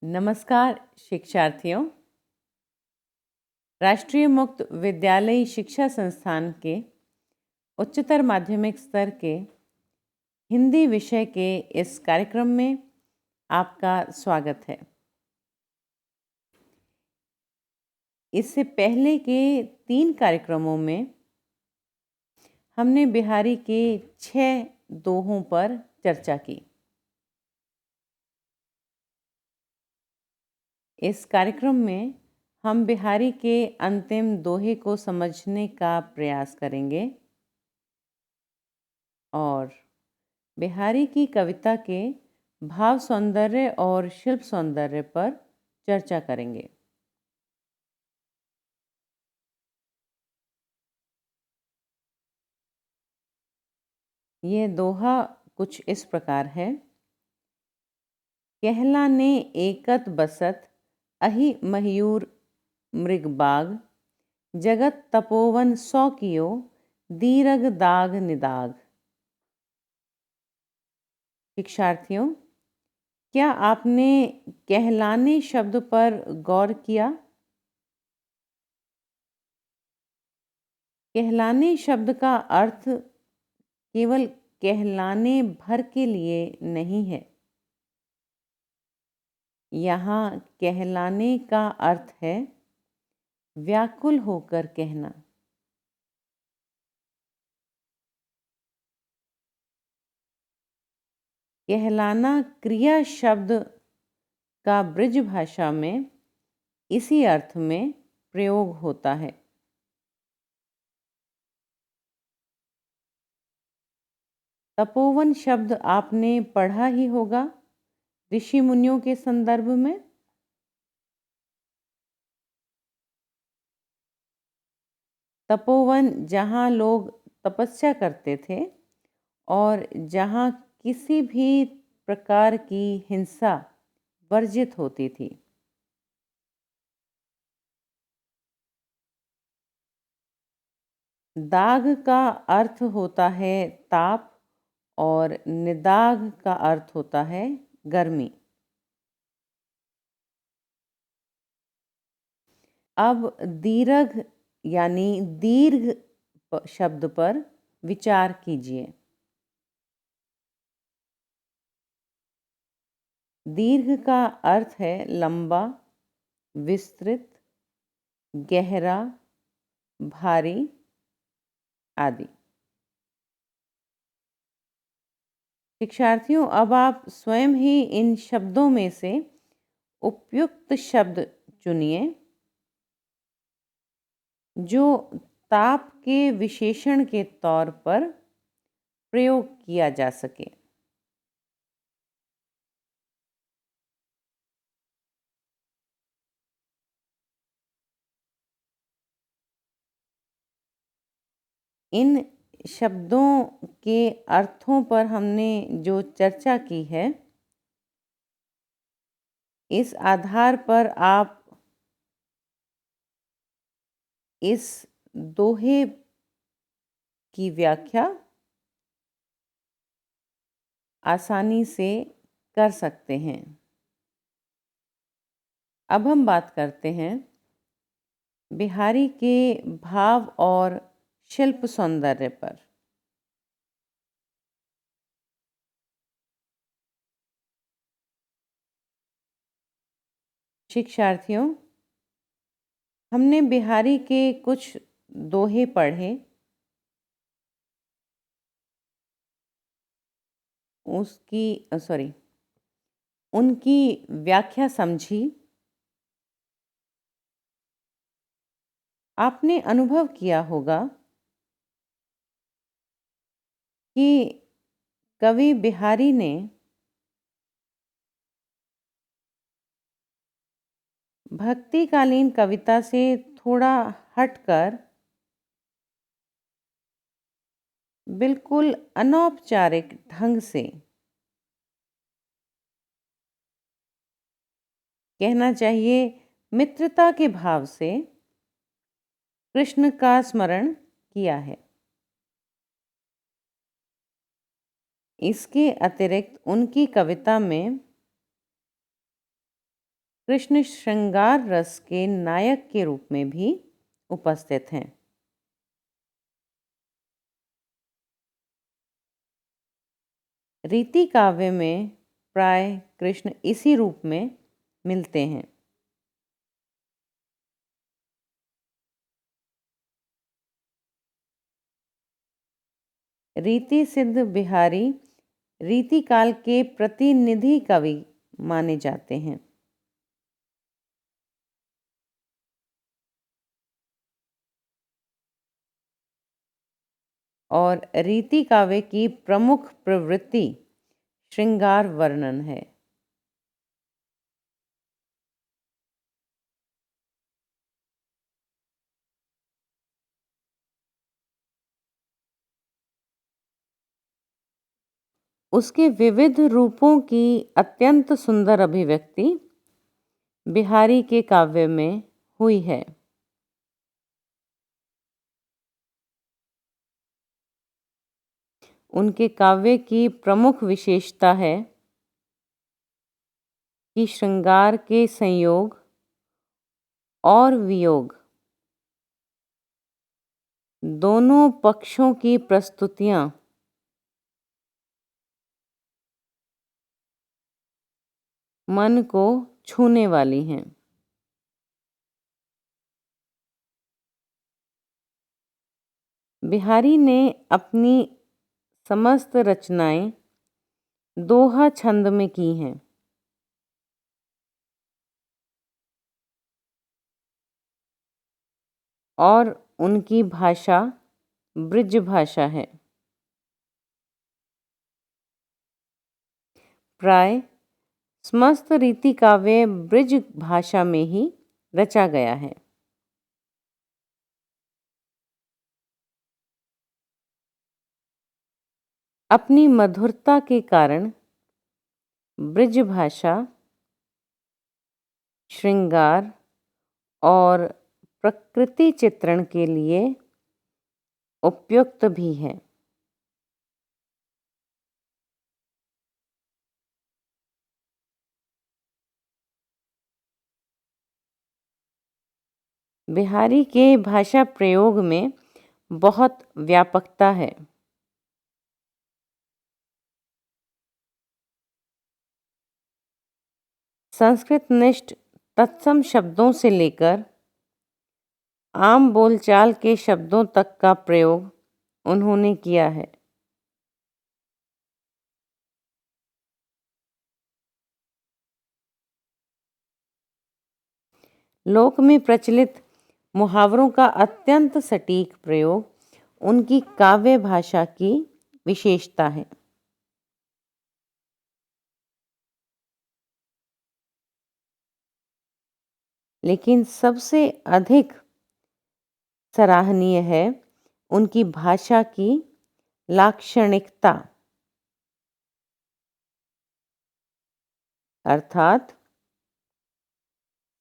नमस्कार शिक्षार्थियों। राष्ट्रीय मुक्त विद्यालयी शिक्षा संस्थान के उच्चतर माध्यमिक स्तर के हिंदी विषय के इस कार्यक्रम में आपका स्वागत है। इससे पहले के 3 कार्यक्रमों में हमने बिहारी के 6 दोहों पर चर्चा की। इस कार्यक्रम में हम बिहारी के अंतिम दोहे को समझने का प्रयास करेंगे और बिहारी की कविता के भाव सौंदर्य और शिल्प सौंदर्य पर चर्चा करेंगे। ये दोहा कुछ इस प्रकार है। कहलाने एकत बसत अहि मयूर मृगबाग, जगत तपोवन सौ कियो दीरग दाग निदाग। शिक्षार्थियों, क्या आपने कहलाने शब्द पर गौर किया? कहलाने शब्द का अर्थ केवल कहलाने भर के लिए नहीं है। यहाँ कहलाने का अर्थ है व्याकुल होकर कहना। कहलाना क्रिया शब्द का ब्रज भाषा में इसी अर्थ में प्रयोग होता है। तपोवन शब्द आपने पढ़ा ही होगा ऋषि मुनियों के संदर्भ में। तपोवन जहाँ लोग तपस्या करते थे और जहाँ किसी भी प्रकार की हिंसा वर्जित होती थी। दाग का अर्थ होता है ताप और निदाग का अर्थ होता है गर्मी। अब दीर्घ यानी दीर्घ शब्द पर विचार कीजिए। दीर्घ का अर्थ है लंबा, विस्तृत, गहरा, भारी आदि। शिक्षार्थियों, अब आप स्वयं ही इन शब्दों में से उपयुक्त शब्द चुनिए जो ताप के विशेषण के तौर पर प्रयोग किया जा सके। इन शब्दों के अर्थों पर हमने जो चर्चा की है, इस आधार पर आप इस दोहे की व्याख्या आसानी से कर सकते हैं। अब हम बात करते हैं बिहारी के भाव और शिल्प सौंदर्य पर। शिक्षार्थियों, हमने बिहारी के कुछ दोहे पढ़े, उनकी व्याख्या समझी। आपने अनुभव किया होगा कि कवि बिहारी ने भक्तिकालीन कविता से थोड़ा हटकर बिल्कुल अनौपचारिक ढंग से, कहना चाहिए मित्रता के भाव से, कृष्ण का स्मरण किया है। इसके अतिरिक्त उनकी कविता में कृष्ण श्रृंगार रस के नायक के रूप में भी उपस्थित हैं। रीति काव्य में प्राय कृष्ण इसी रूप में मिलते हैं। रीति सिद्ध बिहारी रीति काल के प्रतिनिधि कवि माने जाते हैं। और रीति काव्य की प्रमुख प्रवृत्ति श्रृंगार वर्णन है। उसके विविध रूपों की अत्यंत सुंदर अभिव्यक्ति बिहारी के काव्य में हुई है। उनके काव्य की प्रमुख विशेषता है कि श्रृंगार के संयोग और वियोग दोनों पक्षों की प्रस्तुतियां मन को छूने वाली हैं। बिहारी ने अपनी समस्त रचनाएं दोहा छंद में की हैं। और उनकी भाषा ब्रिज भाषा है। प्राय समस्त रीति काव्य ब्रिज भाषा में ही रचा गया है। अपनी मधुरता के कारण ब्रिज भाषा श्रृंगार और प्रकृति चित्रण के लिए उपयुक्त भी है। बिहारी के भाषा प्रयोग में बहुत व्यापकता है। संस्कृतनिष्ठ तत्सम शब्दों से लेकर आम बोलचाल के शब्दों तक का प्रयोग उन्होंने किया है। लोक में प्रचलित मुहावरों का अत्यंत सटीक प्रयोग उनकी काव्य भाषा की विशेषता है। लेकिन सबसे अधिक सराहनीय है उनकी भाषा की लाक्षणिकता, अर्थात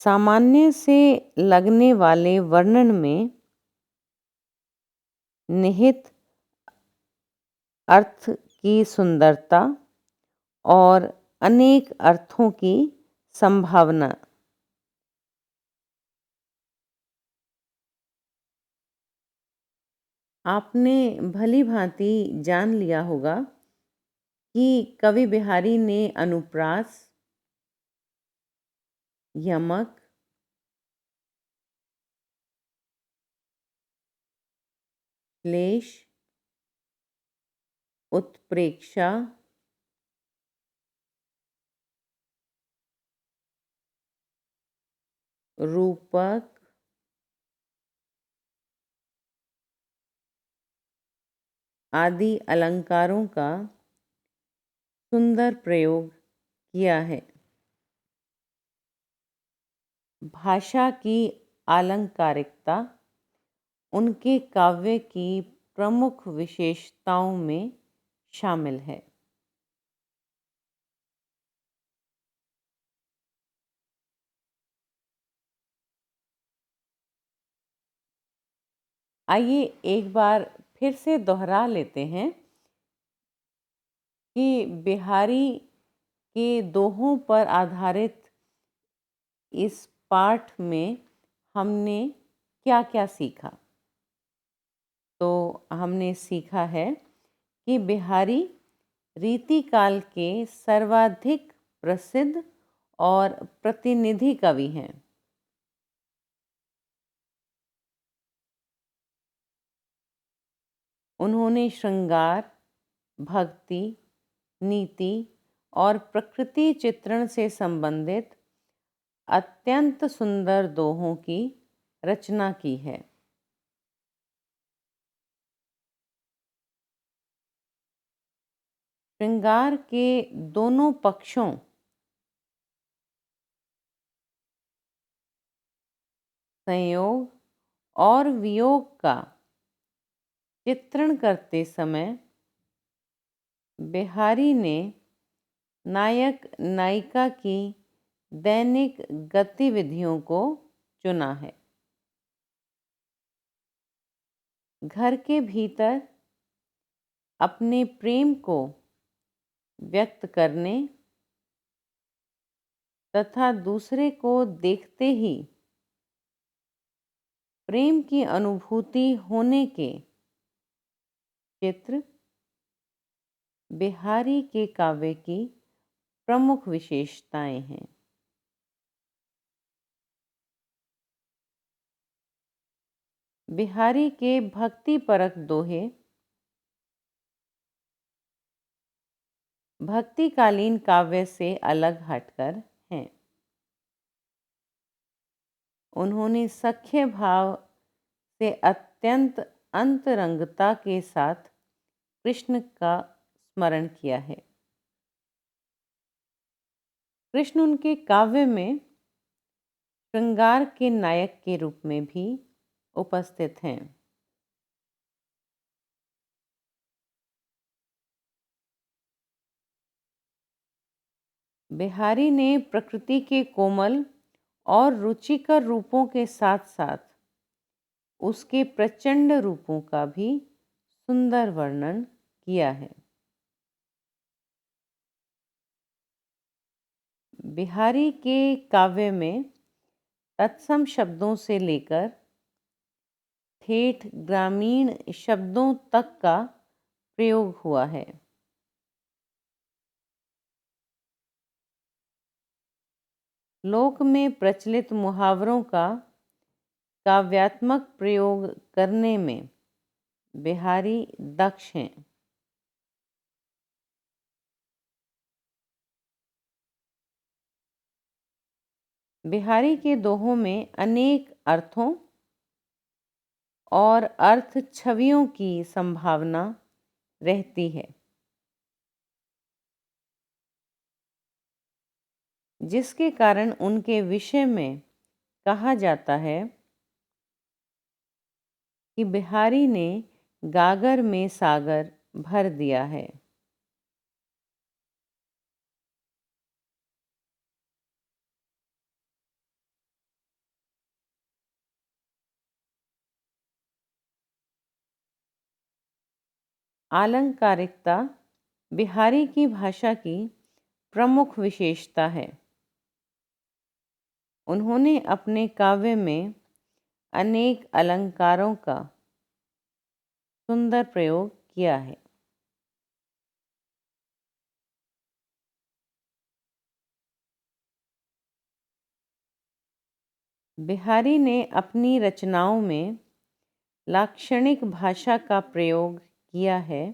सामान्य से लगने वाले वर्णन में निहित अर्थ की सुंदरता और अनेक अर्थों की संभावना। आपने भली भांति जान लिया होगा कि कवि बिहारी ने अनुप्रास, यमक, श्लेष, उत्प्रेक्षा, रूपक, आदि अलंकारों का सुंदर प्रयोग किया है। भाषा की आलंकारिकता उनके काव्य की प्रमुख विशेषताओं में शामिल है। आइए एक बार फिर से दोहरा लेते हैं कि बिहारी के दोहों पर आधारित इस पाठ में हमने क्या क्या सीखा। तो हमने सीखा है कि बिहारी रीतिकाल के सर्वाधिक प्रसिद्ध और प्रतिनिधि कवि हैं। उन्होंने श्रृंगार, भक्ति, नीति और प्रकृति चित्रण से संबंधित अत्यंत सुंदर दोहों की रचना की है। श्रृंगार के दोनों पक्षों संयोग और वियोग का चित्रण करते समय बिहारी ने नायक नायिका की दैनिक गतिविधियों को चुना है। घर के भीतर अपने प्रेम को व्यक्त करने तथा दूसरे को देखते ही प्रेम की अनुभूति होने के चित्र बिहारी के काव्य की प्रमुख विशेषताएं हैं। बिहारी के भक्तिपरक दोहे भक्तिकालीन काव्य से अलग हटकर हैं। उन्होंने सख्य भाव से अत्यंत अंतरंगता के साथ कृष्ण का स्मरण किया है। कृष्ण उनके काव्य में श्रृंगार के नायक के रूप में भी उपस्थित हैं। बिहारी ने प्रकृति के कोमल और रुचिकर रूपों के साथ साथ उसके प्रचंड रूपों का भी सुंदर वर्णन किया है। बिहारी के काव्य में तत्सम शब्दों से लेकर ठेठ ग्रामीण शब्दों तक का प्रयोग हुआ है। लोक में प्रचलित मुहावरों का काव्यात्मक प्रयोग करने में बिहारी दक्ष हैं। बिहारी के दोहों में अनेक अर्थों और अर्थ छवियों की संभावना रहती है, जिसके कारण उनके विषय में कहा जाता है कि बिहारी ने गागर में सागर भर दिया है। आलंकारिकता बिहारी की भाषा की प्रमुख विशेषता है। उन्होंने अपने काव्य में अनेक अलंकारों का सुंदर प्रयोग किया है। बिहारी ने अपनी रचनाओं में लाक्षणिक भाषा का प्रयोग किया है।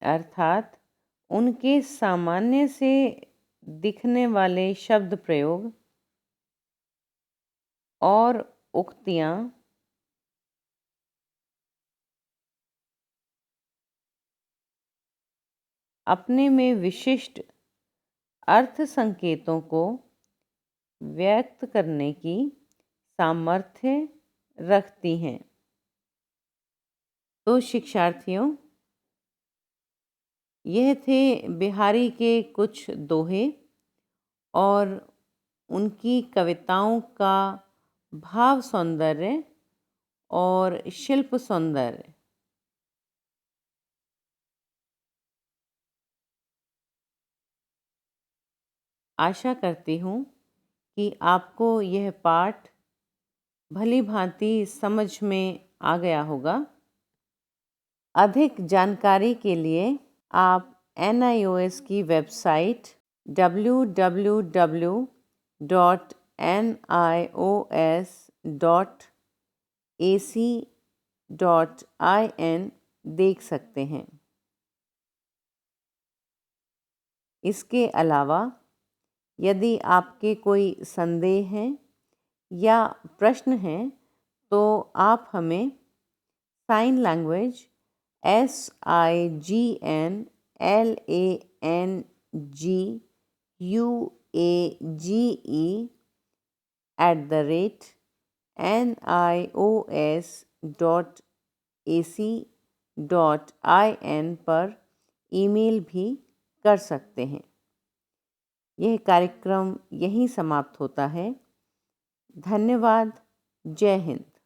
अर्थात उनके सामान्य से दिखने वाले शब्द प्रयोग और उक्तियां अपने में विशिष्ट अर्थ संकेतों को व्यक्त करने की सामर्थ्य रखती हैं। तो शिक्षार्थियों, यह थे बिहारी के कुछ दोहे और उनकी कविताओं का भाव सौंदर्य और शिल्प सौंदर्य। आशा करती हूँ कि आपको यह पाठ भली भांति समझ में आ गया होगा। अधिक जानकारी के लिए आप NIOS की वेबसाइट www.nios.ac.in देख सकते हैं। इसके अलावा यदि आपके कोई संदेह हैं या प्रश्न हैं तो आप हमें साइन लैंग्वेज silanguage@nios.ac.in पर ईमेल भी कर सकते हैं। यह कार्यक्रम यहीं समाप्त होता है। धन्यवाद। जय हिंद।